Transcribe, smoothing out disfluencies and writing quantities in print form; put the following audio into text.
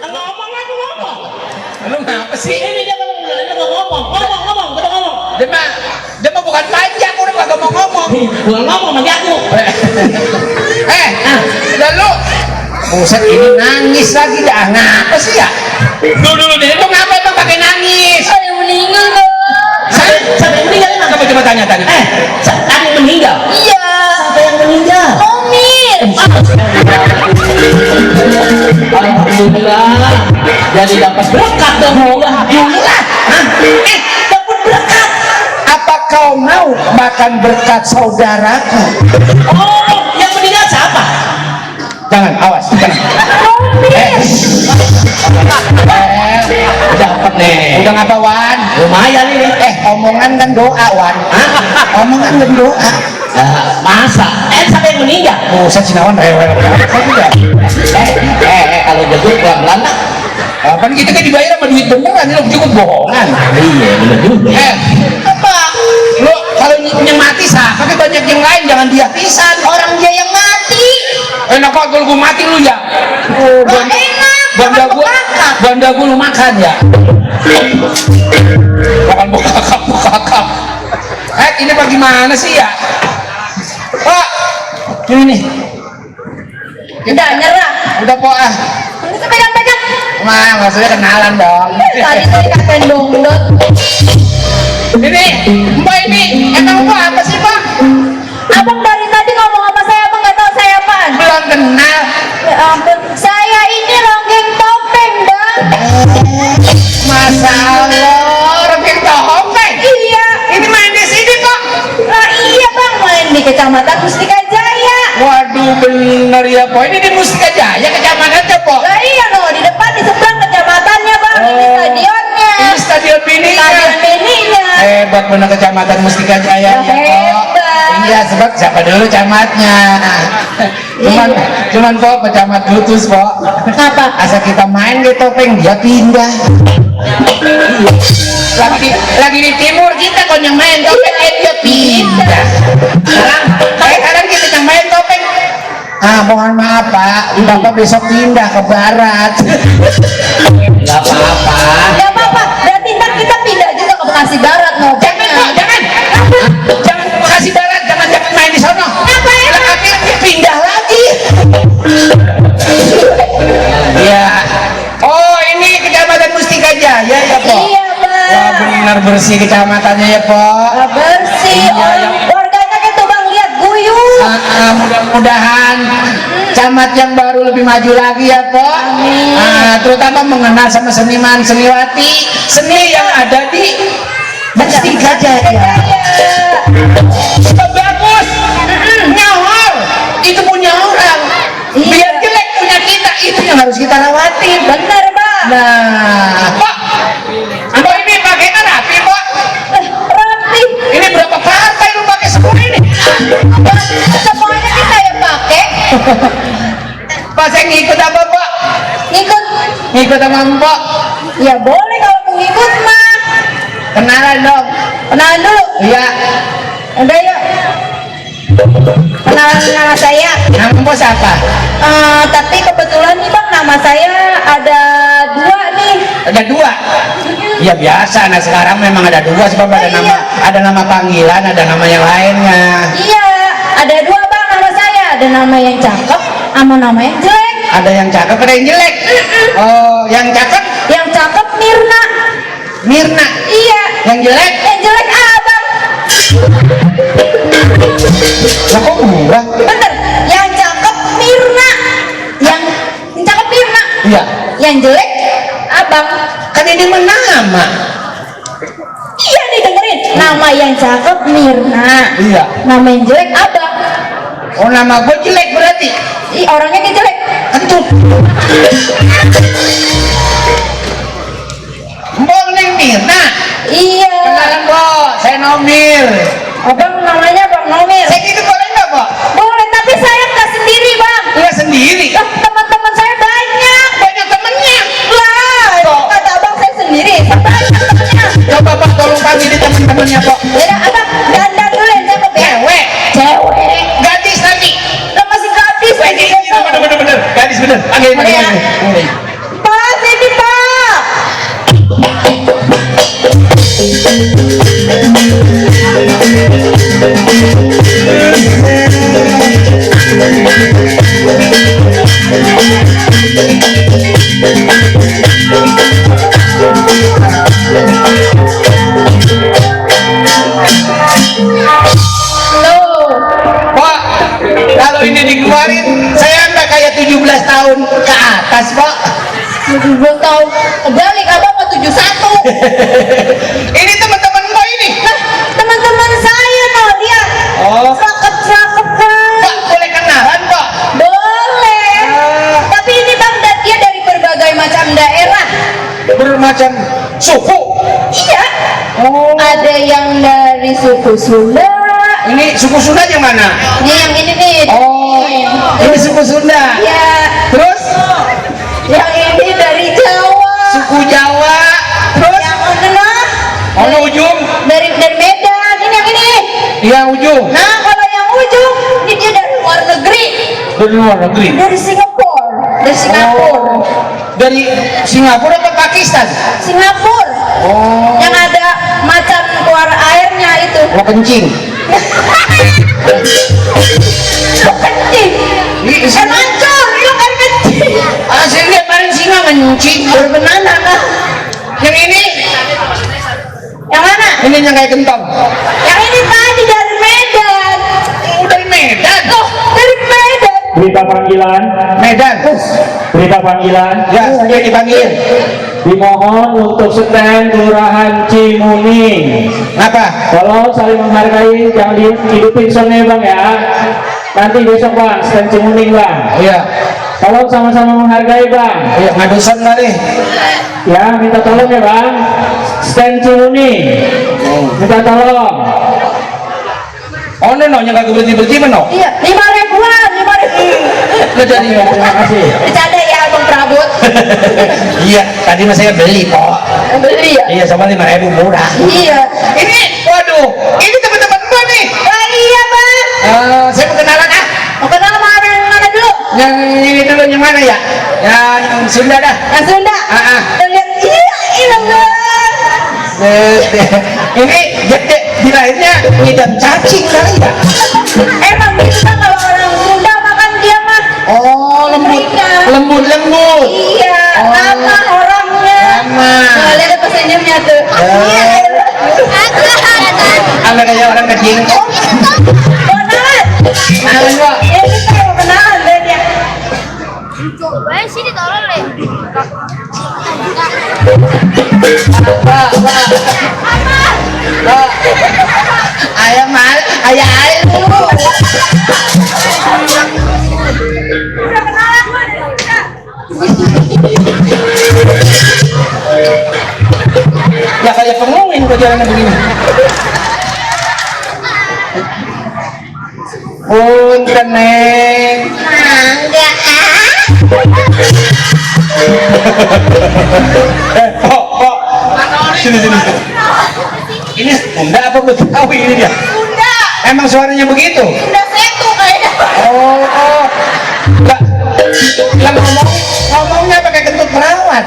Ngomong aku ngomong. Lu ngapa sih? Ini dia mau ngomong. Kita ngomong. Dia mah bukan panjang, udah kagak mau ngomong. Bukan ngomong bagi aku. Lalu buset ini nangis lagi dah. Ngapa sih ya? Dulu deh, lu ngapa emang pakai nangis? Ada yang meninggal dong. Siapa yang meninggal emang? Coba tanya. Ada yang meninggal? Iya. Siapa yang meninggal? Omir. Alhamdulillah. Jadi dapat berkat dong. Alhamdulillah. Dapat berkat. Apa kau mau makan berkat saudaraku? Oh, yang meninggal siapa? Jangan, awas. Dapat nih. Udah ngapa Wan? Lumayan ini. Omongan dan doa Wan. Omongan dan doa. Masa? Siapa yang meninggal? Buset Sinawan rewel banget juga. Kalau jago pelan-pelan lah. Kan kita kan dibayar sama duit beneran, ini cukup bohongan. Iya, bener juga. Apa? Lu kalau yang mati sah, tapi banyak yang lain, jangan dia pisan. Orang dia yang mati. Enak kok kalau gua mati lu ya. Enak. Banda gua lu makan ya. Makan bokakap. Ini bagaimana sih ya? Pak, ini nih. Udah nyerah. Udah po Kita pegang-pegang. Maksudnya kenalan dong. Tadi tuh dikatain dongdot. Ini, Mbak ini, emang Mbak apa sih Pak? Abang dari tadi ngomong sama saya, abang nggak tahu saya apaan. Belum kenal. Ya ampun, saya ini longgeng topeng, bang. Masa Allah, rengking topeng. Iya. Ini main di sini Pak. Iya bang, main di Kecamatan Mustika Jaya. Waduh bener ya Po. Ini di Mustika Jaya kecamatannya Po. Lah iya loh, di depan di seberang kecamatannya bang, ini stadionnya. Ini stadion mininya. Stadion mininya. Hebat bener kecamatan Mustika Jaya ya Po. Hebat. Iya sebab siapa dulu camatnya. Cuman Po pecamat Lutus Po. Apa? Asal kita main di topeng dia pindah. Lagi di timur kita kon yang main topeng dia pindah. Sekarang kita yang main topeng. Mohon maaf Pak, Bapak besok pindah ke barat. Gak apa-apa. Gak apa-apa, berarti ntar kita pindah juga ke Bekasi Barat no. Jangan Bekasi Barat, jangan main di sono. Ngapain? Akhirnya pindah lagi. Iya. Oh ini kecamatan Mustika Jaya ya Po. Iya bang. Wah benar bersih kecamatannya ya Po. Bersih, warganya gitu bang, lihat guyup. Mudah-mudahan camat yang baru lebih maju lagi ya Po. Terutama mengenal sama seniman seniwati seni yang ada di Mustika Jaya. Bagus, nyawar itu punya orang. Iya. Biar jelek punya kita, itu yang harus kita rawatin. Bener bang. Nah, Pak, ini pakainya rapi Pak. Rapi. Ini berapa partai lu pakai semua ini? Semuanya kita yang pakai. Pak saya ngikut apa Pak? Ngikut sama Mbak. Ya boleh kalau mau ngikut mah. Kenalan dong. Kenalan dulu. Iya. Udah yuk. Kenalan nama saya. Nama Mbak siapa? Tapi kebetulan nih bang, nama saya ada dua nih. Ada dua. Iya biasa. Nah sekarang memang ada dua sebab ada nama panggilan, ada nama yang lainnya. Iya, ada dua bang nama saya. Ada nama yang cakep, sama nama yang jelek. Ada yang cakep, ada yang jelek. Oh, yang cakep? Yang cakep Mirna. Mirna. Iya. Yang jelek? Yang jelek abang. Lah kok murah? Bener. Yang cakep Mirna. Yang cakep Mirna. Iya. Yang jelek abang. Kan ini nama. Iya nih dengerin. Nama yang cakep Mirna. Iya. Nama yang jelek abang. Oh nama gue jelek berarti? Ih orangnya kayak jelek. Antum. Mbok Neng Mirna. Iya. Kenalan Mbok, saya Nomir. Abang namanya Bang Nomir. Saya gitu boleh nggak Mbok? Boleh, tapi saya nggak sendiri bang. Iya sendiri. Lah, teman-teman saya banyak. Banyak temennya. Lah, Kok? kata abang saya sendiri. Banyak temennya. Coba Pak tolong panggil teman-temannya Mbok. Yaudah abang dandan dulu yang cakep ya. Cewek. Cewek. Gadis tapi. Lah masih gratis. Bener. Gadis bener. Panggil. Boleh ya? tahun ke atas, Pak. 17 tahun kebalik, abang mau 71. Ini teman-teman Mbak ini. Nah, teman-teman saya no, dia Oh. cakep-cakep kan. Pak, boleh kenalan, Pak? Boleh. Tapi ini bang, dan dia dari berbagai macam daerah. Bermacam suku. Iya. Oh. Ada yang dari suku Sunda. Ini suku Sunda yang mana? Ini yang ini nih. Oh, ini suku Sunda. Iya. Terus Yang ini dari Jawa. suku Jawa. Terus Yang mana? ono ujung. Dari Medan. Ini yang ini. Yang ujung. Nah, kalau yang ujung ini dia dari luar negeri. Dari luar negeri. Dari Singapura. Dari Singapura. Oh. Dari Singapura apa Pakistan? Singapura. Oh. Yang ada macan keluar airnya itu. Mau kencing. Kencing. Mancur, itu kan kencing. Saya lihat kemarin singa kencing. Berbenana lah. Yang ini, Yang mana? ini yang kayak gentong. Yang ini tadi dari Medan. Oh, dari Medan. Oh, dari Medan. Berita panggilan, Medan. berita panggilan. Ya, saya dipanggil. Dimohon untuk stand Kelurahan Cimuning. Apa? Kalau saling menghargai, jangan dihidupin soalnya bang ya. Nanti besok bang, stand Cimuning bang. Iya. Kalau sama-sama menghargai bang. Iya, ngadusan kali. Ya, minta tolong ya bang. Stand Cimuning. Minta tolong. Oh, no, yang kagak berhenti mana? Iya, 5.000-an, 5.000. Nggak jadi. Oke, terima kasih. Bercanda ya, Abang Prabut. Iya, tadi mas saya beli kok. Beli ya? Iya, sama 5.000 murah. Iya. Ini, waduh, ini teman-teman gua nih. Oh, iya, Bang. Saya mau kenalan ah. Mau kenal sama orang yang mana dulu? Yang ini dulu yang mana ya? Yang Sunda dah. Yang Sunda. Ah. Kita lihat, iya, Bang. Ini gede di lahirnya ngidam cacing kali ya. Emang bisa kalau orang Sunda makan dia mah. Oh, lembut, lembut, lembut. Iya, Oh. lama orangnya. Lama. Nah, lihat apa senyumnya tuh. Iya. Ada kayak orang kecil. Kenalan. Kenalan kok. Ya, kita mau kenalan deh dia. Coba sini tolong deh. Pak. Ayah mal, ayah air dulu. Ya kayak pengungin kok jalannya begini. Punten Neng. Enggak. Kok. Sini. Ini Sunda apa Betawi ini dia? Sunda. Emang suaranya begitu? Sunda setu kayaknya. Oh. Lah ngomongnya pakai kentut perawan.